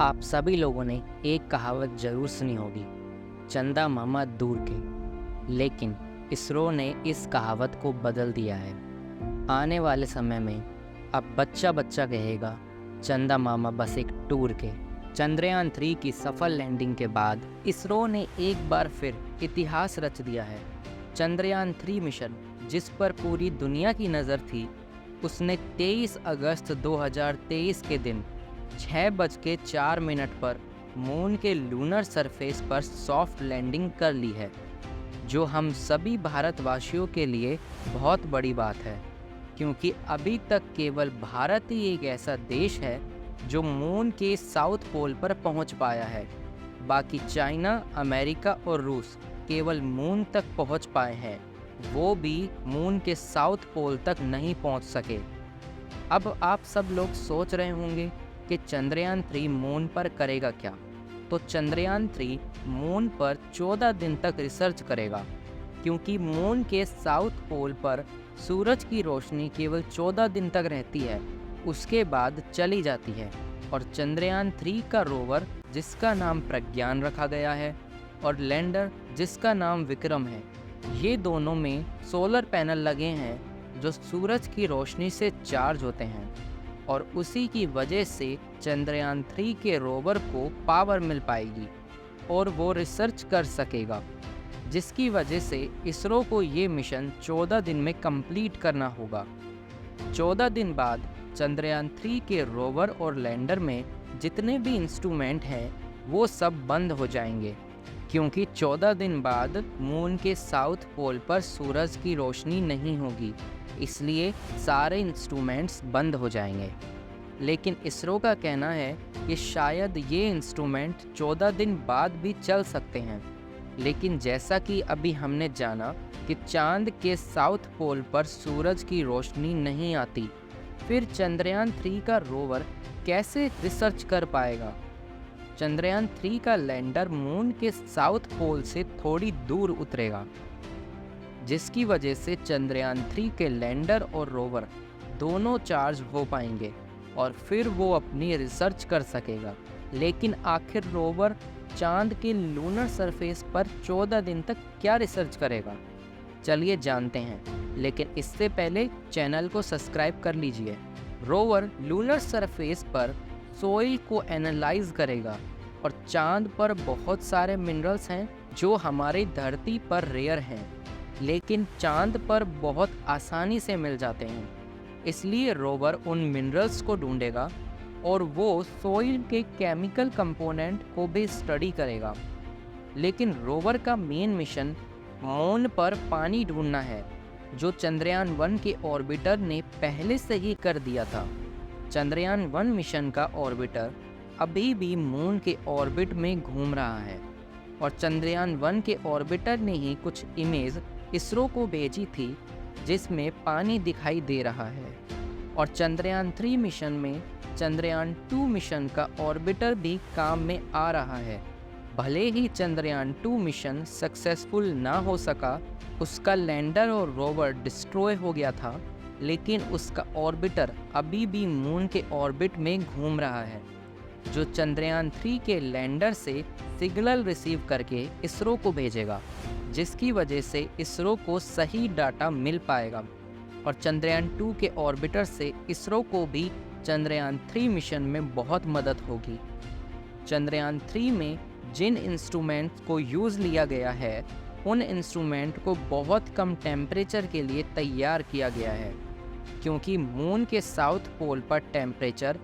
आप सभी लोगों ने एक कहावत जरूर सुनी होगी, चंदा मामा दूर के। लेकिन इसरो ने इस कहावत को बदल दिया है। आने वाले समय में अब बच्चा बच्चा कहेगा, चंदा मामा बस एक टूर के। चंद्रयान 3 की सफल लैंडिंग के बाद इसरो ने एक बार फिर इतिहास रच दिया है। चंद्रयान 3 मिशन, जिस पर पूरी दुनिया की नज़र थी, उसने 23 अगस्त 2023 के दिन 6:04 पर मून के लूनर सरफेस पर सॉफ्ट लैंडिंग कर ली है, जो हम सभी भारतवासियों के लिए बहुत बड़ी बात है, क्योंकि अभी तक केवल भारत ही एक ऐसा देश है जो मून के साउथ पोल पर पहुंच पाया है। बाकी चाइना, अमेरिका और रूस केवल मून तक पहुंच पाए हैं, वो भी मून के साउथ पोल तक नहीं पहुंच सके। अब आप सब लोग सोच रहे होंगे कि चंद्रयान 3 मून पर करेगा क्या। तो चंद्रयान 3 मून पर 14 दिन तक रिसर्च करेगा, क्योंकि मून के साउथ पोल पर सूरज की रोशनी केवल 14 दिन तक रहती है, उसके बाद चली जाती है। और चंद्रयान 3 का रोवर, जिसका नाम प्रज्ञान रखा गया है, और लैंडर, जिसका नाम विक्रम है, ये दोनों में सोलर पैनल लगे हैं जो सूरज की रोशनी से चार्ज होते हैं, और उसी की वजह से चंद्रयान 3 के रोवर को पावर मिल पाएगी और वो रिसर्च कर सकेगा, जिसकी वजह से इसरो को ये मिशन 14 दिन में कंप्लीट करना होगा। 14 दिन बाद चंद्रयान 3 के रोवर और लैंडर में जितने भी इंस्ट्रूमेंट हैं वो सब बंद हो जाएंगे, क्योंकि 14 दिन बाद मून के साउथ पोल पर सूरज की रोशनी नहीं होगी, इसलिए सारे इंस्ट्रूमेंट्स बंद हो जाएंगे। लेकिन इसरो का कहना है कि शायद ये इंस्ट्रूमेंट 14 दिन बाद भी चल सकते हैं। लेकिन जैसा कि अभी हमने जाना कि चांद के साउथ पोल पर सूरज की रोशनी नहीं आती, फिर चंद्रयान 3 का रोवर कैसे रिसर्च कर पाएगा। चंद्रयान 3 का लैंडर मून के साउथ पोल से थोड़ी दूर उतरेगा, जिसकी वजह से चंद्रयान 3 के लैंडर और रोवर दोनों चार्ज हो पाएंगे और फिर वो अपनी रिसर्च कर सकेगा। लेकिन आखिर रोवर चांद के लूनर सरफेस पर 14 दिन तक क्या रिसर्च करेगा, चलिए जानते हैं। लेकिन इससे पहले चैनल को सब्सक्राइब कर लीजिए। रोवर लूनर सरफेस पर सोइल को एनालाइज करेगा, और चांद पर बहुत सारे मिनरल्स हैं जो हमारी धरती पर रेयर हैं, लेकिन चांद पर बहुत आसानी से मिल जाते हैं। इसलिए रोवर उन मिनरल्स को ढूंढेगा और वो सोइल के केमिकल कंपोनेंट को भी स्टडी करेगा। लेकिन रोवर का मेन मिशन मून पर पानी ढूंढना है, जो चंद्रयान 1 के ऑर्बिटर ने पहले से ही कर दिया था। चंद्रयान 1 मिशन का ऑर्बिटर अभी भी मून के ऑर्बिट में घूम रहा है, और चंद्रयान 1 के ऑर्बिटर ने ही कुछ इमेज इसरो को भेजी थी जिसमें पानी दिखाई दे रहा है। और चंद्रयान 3 मिशन में चंद्रयान 2 मिशन का ऑर्बिटर भी काम में आ रहा है। भले ही चंद्रयान 2 मिशन सक्सेसफुल ना हो सका, उसका लैंडर और रोवर डिस्ट्रॉय हो गया था, लेकिन उसका ऑर्बिटर अभी भी मून के ऑर्बिट में घूम रहा है, जो चंद्रयान 3 के लैंडर से सिग्नल रिसीव करके इसरो को भेजेगा, जिसकी वजह से इसरो को सही डाटा मिल पाएगा। और चंद्रयान 2 के ऑर्बिटर से इसरो को भी चंद्रयान 3 मिशन में बहुत मदद होगी। चंद्रयान 3 में जिन इंस्ट्रूमेंट्स को यूज़ लिया गया है, उन इंस्ट्रूमेंट को बहुत कम टेम्परेचर के लिए तैयार किया गया है, क्योंकि मून के साउथ पोल पर टेम्परेचर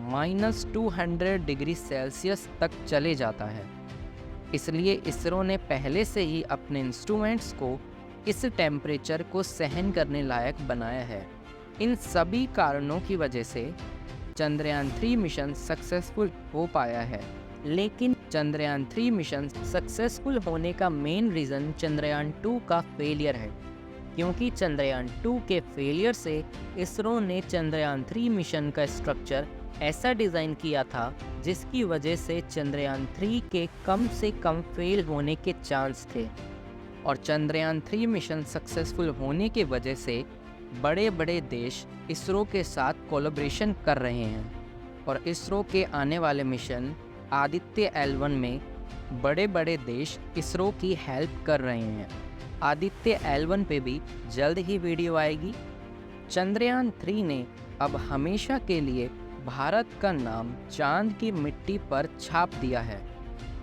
-200 डिग्री सेल्सियस तक चले जाता है। इसलिए इसरो ने पहले से ही अपने इंस्ट्रूमेंट्स को इस टेम्परेचर को सहन करने लायक बनाया है। इन सभी कारणों की वजह से चंद्रयान 3 मिशन सक्सेसफुल हो पाया है। लेकिन चंद्रयान 3 मिशन सक्सेसफुल होने का मेन रीज़न चंद्रयान 2 का फेलियर है, क्योंकि चंद्रयान 2 के फेलियर से इसरो ने चंद्रयान 3 मिशन का स्ट्रक्चर ऐसा डिज़ाइन किया था जिसकी वजह से चंद्रयान 3 के कम से कम फेल होने के चांस थे। और चंद्रयान 3 मिशन सक्सेसफुल होने की वजह से बड़े बड़े देश इसरो के साथ कोलैबोरेशन कर रहे हैं। और इसरो के आने वाले मिशन आदित्य L1 में बड़े बड़े देश इसरो की हेल्प कर रहे हैं। आदित्य L1 पे भी जल्द ही वीडियो आएगी। चंद्रयान 3 ने अब हमेशा के लिए भारत का नाम चांद की मिट्टी पर छाप दिया है,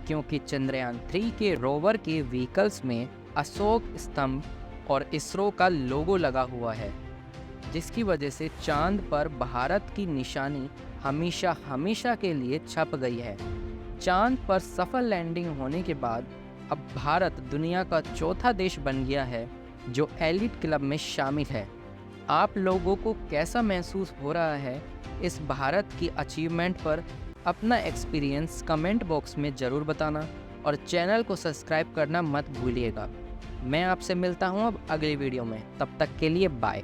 क्योंकि चंद्रयान 3 के रोवर के व्हीकल्स में अशोक स्तंभ और इसरो का लोगो लगा हुआ है, जिसकी वजह से चांद पर भारत की निशानी हमेशा हमेशा के लिए छप गई है। चांद पर सफल लैंडिंग होने के बाद अब भारत दुनिया का चौथा देश बन गया है जो एलिट क्लब में शामिल है। आप लोगों को कैसा महसूस हो रहा है इस भारत की अचीवमेंट पर? अपना एक्सपीरियंस कमेंट बॉक्स में ज़रूर बताना और चैनल को सब्सक्राइब करना मत भूलिएगा। मैं आपसे मिलता हूँ अब अगली वीडियो में, तब तक के लिए बाय।